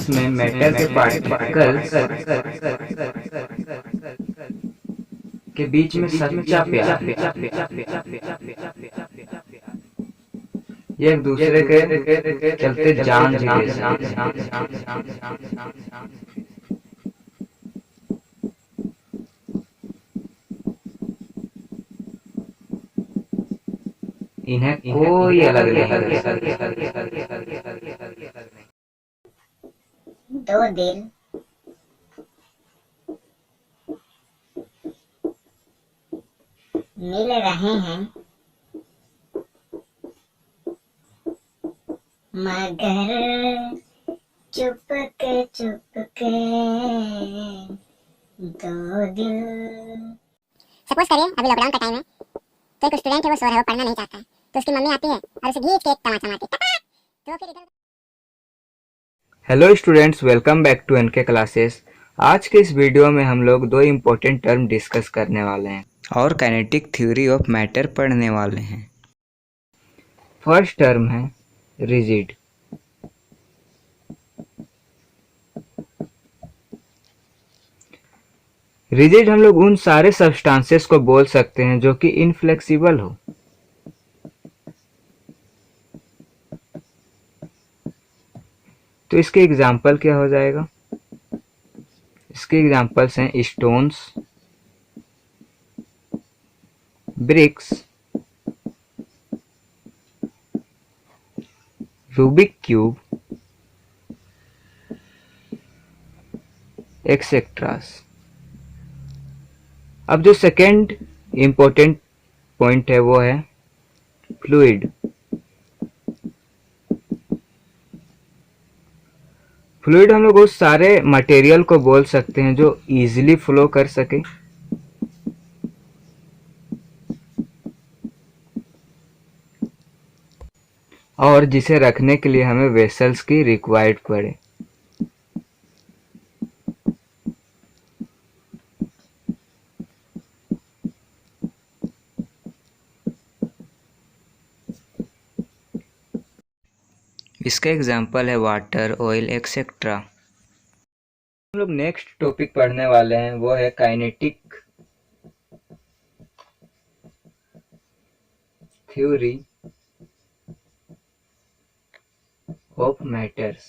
जिसमें मैटर के पार्टिकल्स के बीच में सच्चा प्यार, ये एक दूसरे के चलते जान भी दे सकते हैं। इन्हें कोई अलग नहीं। दो दिल मिल रहे हैं मगर चुपके चुपके, दो दिल। सपोज करिए अभी लॉकडाउन का टाइम है, तो एक स्टूडेंट है, वो सो रहा है, वो पढ़ना नहीं चाहता है, तो उसकी मम्मी आती है और उसे घींच के एक तमाचा मारती है, तो फिर इधर। Hello students, welcome back to NK classes. आज के इस वीडियो में हम लोग दो इम्पोर्टेंट टर्म डिस्कस करने वाले हैं और काइनेटिक थ्योरी ऑफ मैटर पढ़ने वाले हैं। फर्स्ट टर्म है रिजिड। रिजिड हम लोग उन सारे सब्सटेंसेस को बोल सकते हैं जो कि इनफ्लेक्सिबल हो। तो इसके एग्जाम्पल क्या हो जाएगा? इसके एग्जाम्पल्स हैं stones, bricks, Rubik cube, etcetera. अब जो सेकेंड इंपॉर्टेंट पॉइंट है वो है फ्लूइड। फ्लूइड हम लोग उस सारे मटेरियल को बोल सकते हैं जो इजीली फ्लो कर सके, और जिसे रखने के लिए हमें वेसल्स की रिक्वायर्ड पड़े। इसका एग्जाम्पल है वाटर, ऑयल, एक्सेट्रा। हम लोग नेक्स्ट टॉपिक पढ़ने वाले हैं वो है काइनेटिक थ्योरी ऑफ मैटर्स।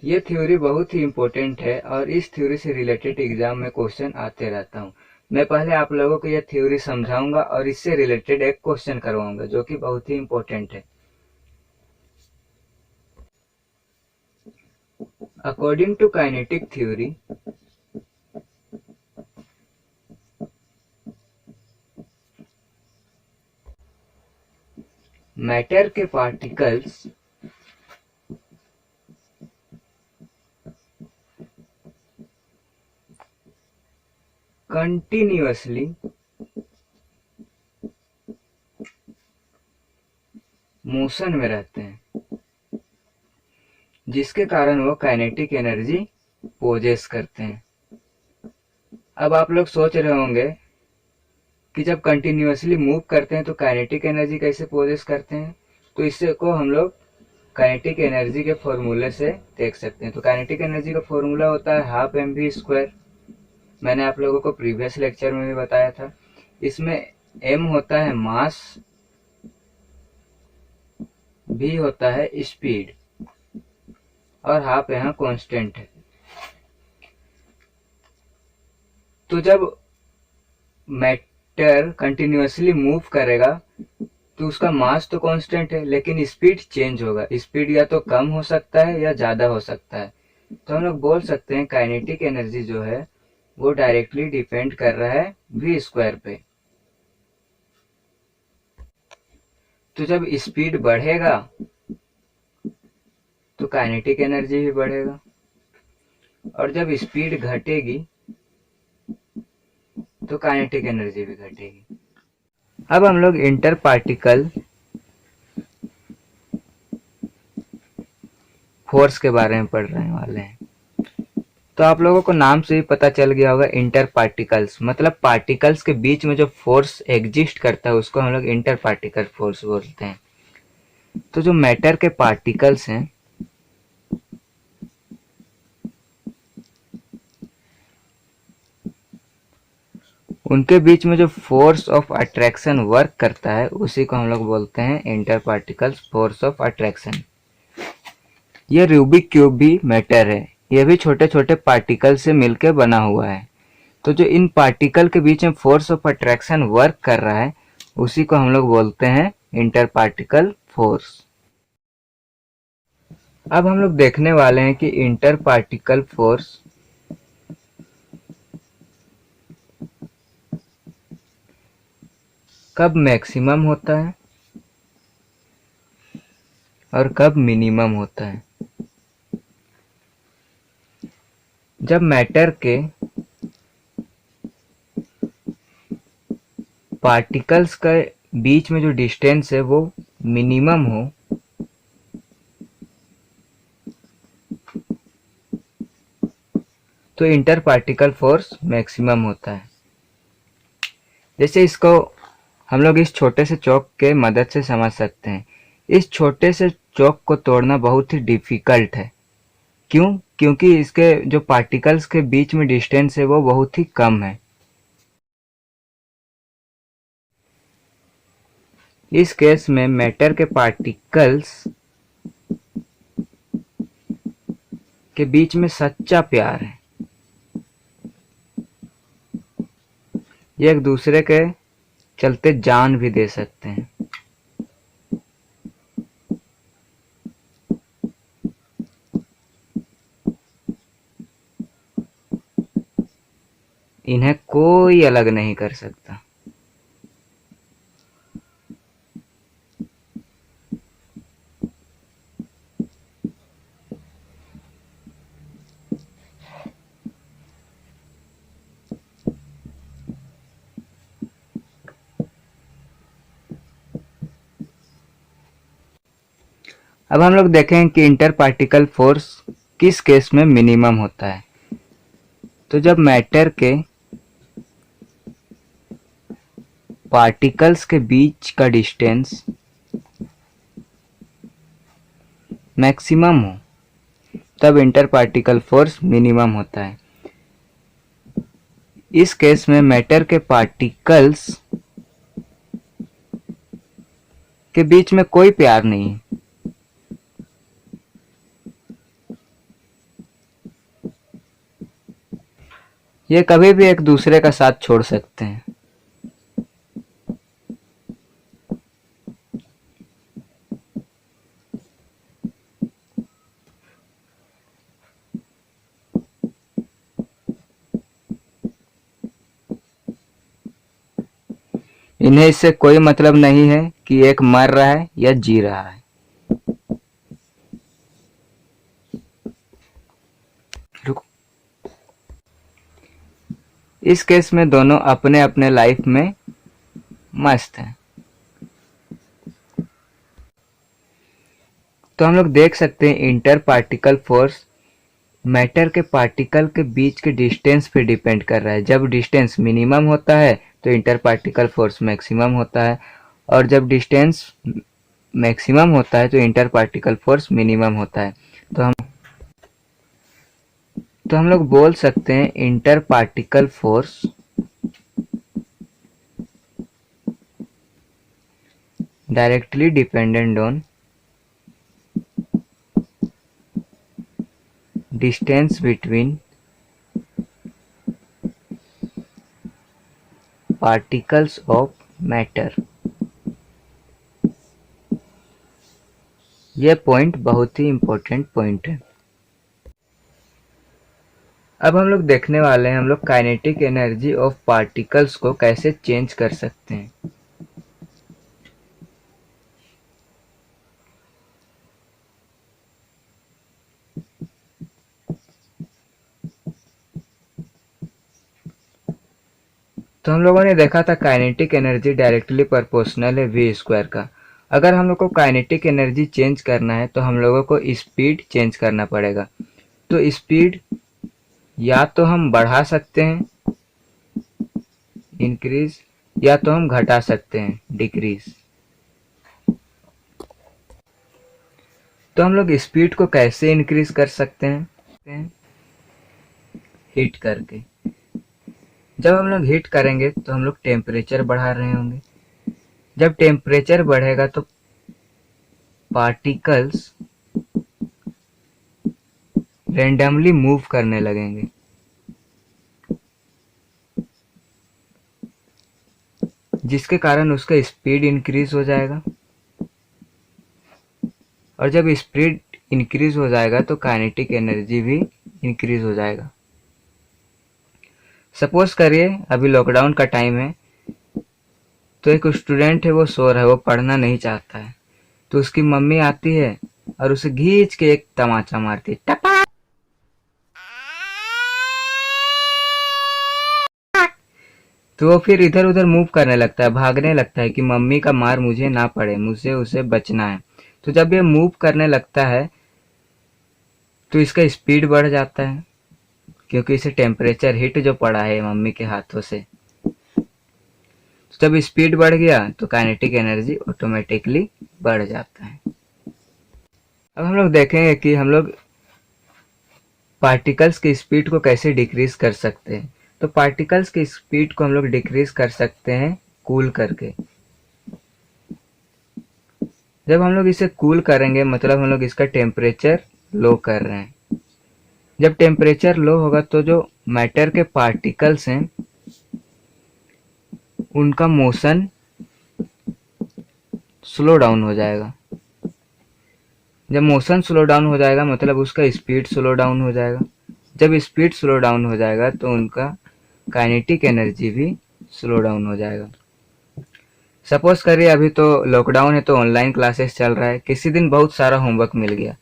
ये थ्योरी बहुत ही इम्पोर्टेंट है और इस थ्योरी से रिलेटेड एग्जाम में क्वेश्चन आते रहता हूँ। मैं पहले आप लोगों को यह थ्योरी समझाऊंगा और इससे रिलेटेड एक क्वेश्चन करवाऊंगा जो कि बहुत ही इम्पोर्टेंट है। According to kinetic theory, matter के पार्टिकल्स कंटिन्यूअसली मोशन में रहते हैं, जिसके कारण वो काइनेटिक एनर्जी पोजेस करते हैं। अब आप लोग सोच रहे होंगे कि जब कंटिन्यूअसली मूव करते हैं तो काइनेटिक एनर्जी कैसे पोजेस करते हैं? तो इससे को हम लोग काइनेटिक एनर्जी के फॉर्मूले से देख सकते हैं। तो काइनेटिक एनर्जी का फॉर्मूला होता है हाफ mv²। मैंने आप लोगों को प्रीवियस लेक्चर में भी बताया था। इसमें m होता है मास, v होता है स्पीड और हाफ यहाँ कांस्टेंट है। तो जब मैटर कंटिन्यूअसली मूव करेगा तो उसका मास तो कांस्टेंट है, लेकिन स्पीड चेंज होगा। स्पीड या तो कम हो सकता है या ज्यादा हो सकता है। तो हम लोग बोल सकते हैं काइनेटिक एनर्जी जो है वो डायरेक्टली डिपेंड कर रहा है v² पे। तो जब स्पीड बढ़ेगा तो काइनेटिक एनर्जी भी बढ़ेगा, और जब स्पीड घटेगी तो काइनेटिक एनर्जी भी घटेगी। अब हम लोग इंटर पार्टिकल फोर्स के बारे में पढ़ने वाले हैं। तो आप लोगों को नाम से ही पता चल गया होगा, इंटर पार्टिकल्स मतलब पार्टिकल्स के बीच में जो फोर्स एग्जिस्ट करता है उसको हम लोग इंटर पार्टिकल फोर्स बोलते हैं। तो जो मैटर के पार्टिकल्स हैं उनके बीच में जो फोर्स ऑफ अट्रैक्शन वर्क करता है उसी को हम लोग बोलते हैं inter particle force of attraction. ये रूबिक क्यूब भी मैटर है, यह भी छोटे छोटे पार्टिकल से मिलकर बना हुआ है। तो जो इन पार्टिकल के बीच में फोर्स ऑफ अट्रैक्शन वर्क कर रहा है उसी को हम लोग बोलते हैं इंटर पार्टिकल फोर्स। अब हम लोग देखने वाले हैं कि इंटर पार्टिकल फोर्स कब मैक्सिमम होता है और कब मिनिमम होता है। जब मैटर के पार्टिकल्स के बीच में जो डिस्टेंस है वो मिनिमम हो तो इंटर पार्टिकल फोर्स मैक्सिमम होता है। जैसे इसको हम लोग इस छोटे से चौक के मदद से समझ सकते हैं। इस छोटे से चौक को तोड़ना बहुत ही डिफिकल्ट है। क्यों? क्योंकि इसके जो पार्टिकल्स के बीच में डिस्टेंस है वो बहुत ही कम है। इस केस में मैटर के पार्टिकल्स के बीच में सच्चा प्यार है। ये एक दूसरे के चलते जान भी दे सकते हैं। इन्हें कोई अलग नहीं कर सकता। अब हम लोग देखें कि इंटर पार्टिकल फोर्स किस केस में मिनिमम होता है। तो जब मैटर के पार्टिकल्स के बीच का डिस्टेंस मैक्सिमम हो तब इंटर पार्टिकल फोर्स मिनिमम होता है। इस केस में मैटर के पार्टिकल्स के बीच में कोई प्यार नहीं है। ये कभी भी एक दूसरे का साथ छोड़ सकते हैं। इन्हें इससे कोई मतलब नहीं है कि एक मर रहा है या जी रहा है। रुको। इस केस में दोनों अपने अपने लाइफ में मस्त हैं। तो हम लोग देख सकते हैं इंटर पार्टिकल फोर्स मैटर के पार्टिकल के बीच के डिस्टेंस पे डिपेंड कर रहा है। जब डिस्टेंस मिनिमम होता है तो इंटर पार्टिकल फोर्स मैक्सिमम होता है, और जब डिस्टेंस मैक्सिमम होता है तो इंटर पार्टिकल फोर्स मिनिमम होता है। तो हम लोग बोल सकते हैं inter particle force directly dependent on distance between particles of matter। यह पॉइंट बहुत ही इंपॉर्टेंट पॉइंट है। अब हम लोग देखने वाले हैं हम लोग काइनेटिक एनर्जी ऑफ पार्टिकल्स को कैसे चेंज कर सकते हैं। तो हम लोगों ने देखा था काइनेटिक एनर्जी डायरेक्टली प्रोपोर्शनल है वी स्क्वायर का। अगर हम लोग को काइनेटिक एनर्जी चेंज करना है तो हम लोगों को स्पीड चेंज करना पड़ेगा। तो स्पीड या तो हम बढ़ा सकते हैं इंक्रीज, या तो हम घटा सकते हैं डिक्रीज। तो हम लोग स्पीड को कैसे इंक्रीज कर सकते हैं? हीट करके। जब हम लोग हीट करेंगे तो हम लोग टेम्परेचर बढ़ा रहे होंगे। जब टेम्परेचर बढ़ेगा तो पार्टिकल्स रैंडमली मूव करने लगेंगे। जिसके कारण उसका स्पीड इंक्रीज हो जाएगा, और जब स्पीड इंक्रीज हो जाएगा तो काइनेटिक एनर्जी भी इंक्रीज हो जाएगा। सपोज करिए अभी लॉकडाउन का टाइम है, तो एक स्टूडेंट है, वो सो रहा है, वो पढ़ना नहीं चाहता है, तो उसकी मम्मी आती है और उसे घींच के एक तमाचा मारती है, टपा। तो वो फिर इधर उधर मूव करने लगता है, भागने लगता है कि मम्मी का मार मुझे ना पड़े, मुझे उसे बचना है। तो जब ये मूव करने लगता है तो इसका स्पीड बढ़ जाता है, क्योंकि इसे टेम्परेचर हिट जो पड़ा है मम्मी के हाथों से। तो जब स्पीड बढ़ गया तो काइनेटिक एनर्जी ऑटोमेटिकली बढ़ जाता है। अब हम लोग देखेंगे कि हम लोग पार्टिकल्स की स्पीड को कैसे डिक्रीज कर सकते हैं। तो पार्टिकल्स की स्पीड को हम लोग डिक्रीज कर सकते हैं कूल करके। जब हम लोग इसे कूल करेंगे मतलब हम लोग इसका टेम्परेचर लो कर रहे हैं। जब टेम्परेचर लो होगा तो जो मैटर के पार्टिकल्स हैं उनका मोशन स्लो डाउन हो जाएगा। जब मोशन स्लो डाउन हो जाएगा मतलब उसका स्पीड स्लो डाउन हो जाएगा। जब स्पीड स्लो डाउन हो जाएगा तो उनका काइनेटिक एनर्जी भी स्लो डाउन हो जाएगा। सपोज करिए अभी तो लॉकडाउन है, तो ऑनलाइन क्लासेस चल रहा है, किसी दिन बहुत सारा होमवर्क मिल गया।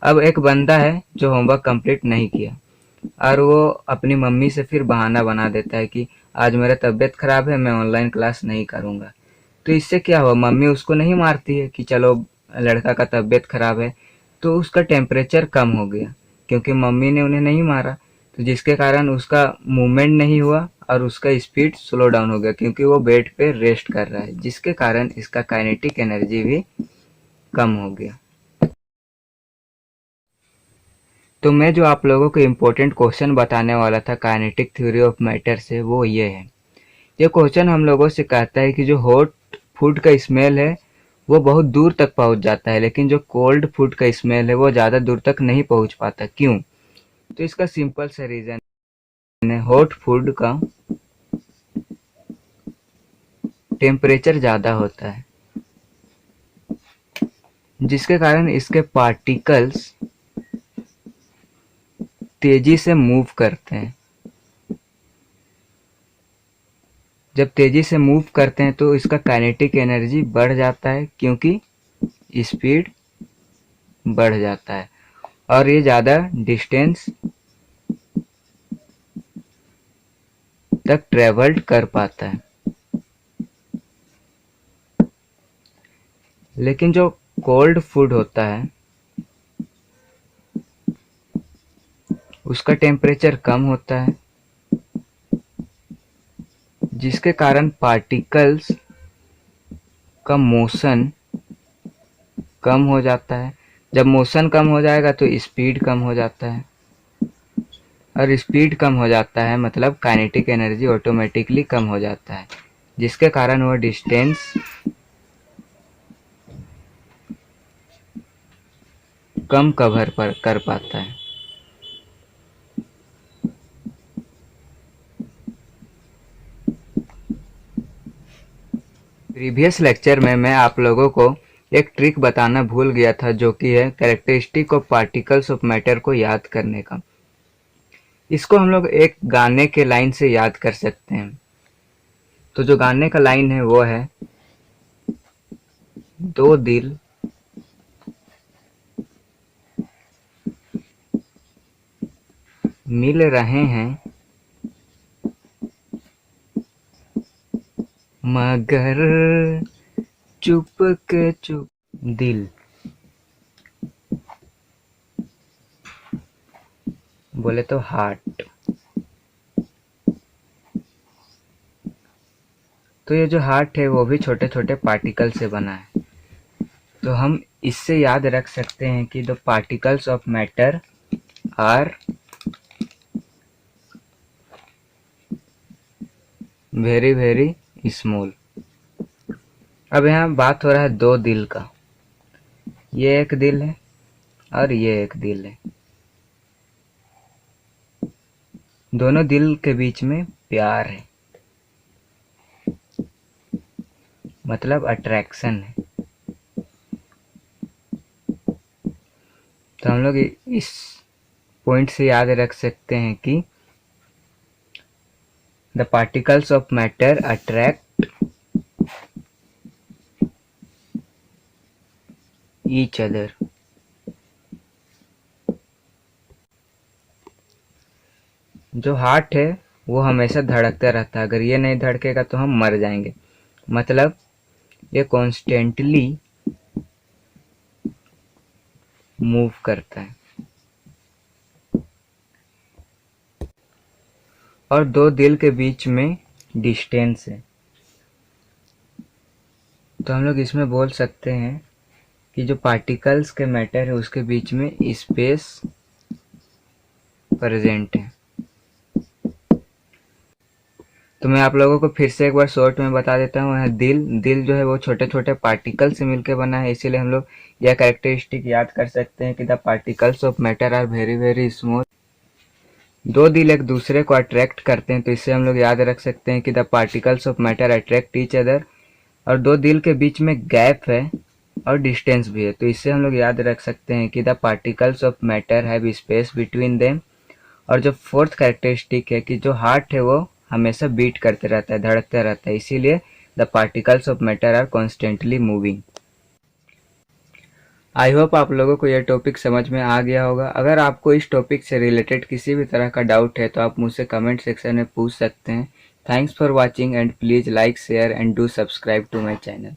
अब एक बंदा है जो होमवर्क कंप्लीट नहीं किया, और वो अपनी मम्मी से फिर बहाना बना देता है कि आज मेरा तबीयत खराब है, मैं ऑनलाइन क्लास नहीं करूँगा। तो इससे क्या हुआ, मम्मी उसको नहीं मारती है कि चलो लड़का का तबीयत खराब है, तो उसका टेम्परेचर कम हो गया क्योंकि मम्मी ने उन्हें नहीं मारा। तो जिसके कारण उसका मूवमेंट नहीं हुआ और उसका स्पीड स्लो डाउन हो गया, क्योंकि वो बेड पे रेस्ट कर रहा है, जिसके कारण इसका काइनेटिक एनर्जी भी कम हो गया। तो मैं जो आप लोगों को इम्पोर्टेंट क्वेश्चन बताने वाला था काइनेटिक थ्योरी ऑफ मैटर से, वो ये है। ये क्वेश्चन हम लोगों से कहता है कि जो हॉट फूड का स्मेल है वो बहुत दूर तक पहुंच जाता है, लेकिन जो कोल्ड फूड का स्मेल है वो ज़्यादा दूर तक नहीं पहुंच पाता। क्यों? तो इसका सिंपल सा रीज़न है, हॉट फूड का टेम्परेचर ज़्यादा होता है, जिसके कारण इसके पार्टिकल्स तेजी से मूव करते हैं। जब तेजी से मूव करते हैं तो इसका काइनेटिक एनर्जी बढ़ जाता है, क्योंकि स्पीड बढ़ जाता है और ये ज़्यादा डिस्टेंस तक ट्रेवल्ड कर पाता है। लेकिन जो कोल्ड फूड होता है उसका टेम्परेचर कम होता है, जिसके कारण पार्टिकल्स का मोशन कम हो जाता है। जब मोशन कम हो जाएगा तो स्पीड कम हो जाता है, और स्पीड कम हो जाता है मतलब काइनेटिक एनर्जी ऑटोमेटिकली कम हो जाता है, जिसके कारण वह डिस्टेंस कम कवर कर पाता है। प्रीवियस लेक्चर में मैं आप लोगों को एक ट्रिक बताना भूल गया था, जो कि है characteristic of particles of matter को याद करने का। इसको हम लोग एक गाने के लाइन से याद कर सकते हैं। तो जो गाने का लाइन है वो है, दो दिल मिल रहे हैं मगर चुप के चुप, दिल बोले तो हार्ट। तो ये जो हार्ट है वो भी छोटे छोटे पार्टिकल से बना है। तो हम इससे याद रख सकते हैं कि the particles of matter are very very small. अब यहाँ बात हो रहा है दो दिल का। ये एक दिल है और ये एक दिल है। दोनों दिल के बीच में प्यार है, मतलब अट्रैक्शन है। तो हम लोग इस पॉइंट से याद रख सकते हैं कि the particles of matter attract each other. जो हार्ट है वो हमेशा धड़कता रहता है, अगर ये नहीं धड़केगा तो हम मर जाएंगे। मतलब ये कॉन्स्टेंटली मूव करता है। और दो दिल के बीच में डिस्टेंस है, तो हम लोग इसमें बोल सकते हैं कि जो पार्टिकल्स के मैटर है उसके बीच में स्पेस प्रेजेंट है। तो मैं आप लोगों को फिर से एक बार शॉर्ट में बता देता हूँ। यहाँ दिल जो है वो छोटे छोटे पार्टिकल से मिलकर बना है, इसीलिए हम लोग यह कैरेक्टरिस्टिक याद कर सकते हैं कि the particles of matter are very very small. दो दिल एक दूसरे को अट्रैक्ट करते हैं, तो इससे हम लोग याद रख सकते हैं कि the particles of matter attract each other. और दो दिल के बीच में गैप है और डिस्टेंस भी है, तो इससे हम लोग याद रख सकते हैं कि the particles of matter have space between them. और जो फोर्थ कैरेक्टरिस्टिक है कि जो हार्ट है वो हमेशा बीट करते रहता है, धड़कता रहता है, इसीलिए the particles of matter are constantly moving. I hope आप लोगों को यह टॉपिक समझ में आ गया होगा। अगर आपको इस टॉपिक से रिलेटेड किसी भी तरह का डाउट है तो आप मुझसे कमेंट सेक्शन में पूछ सकते हैं। Thanks for watching and please like share and do subscribe to my channel.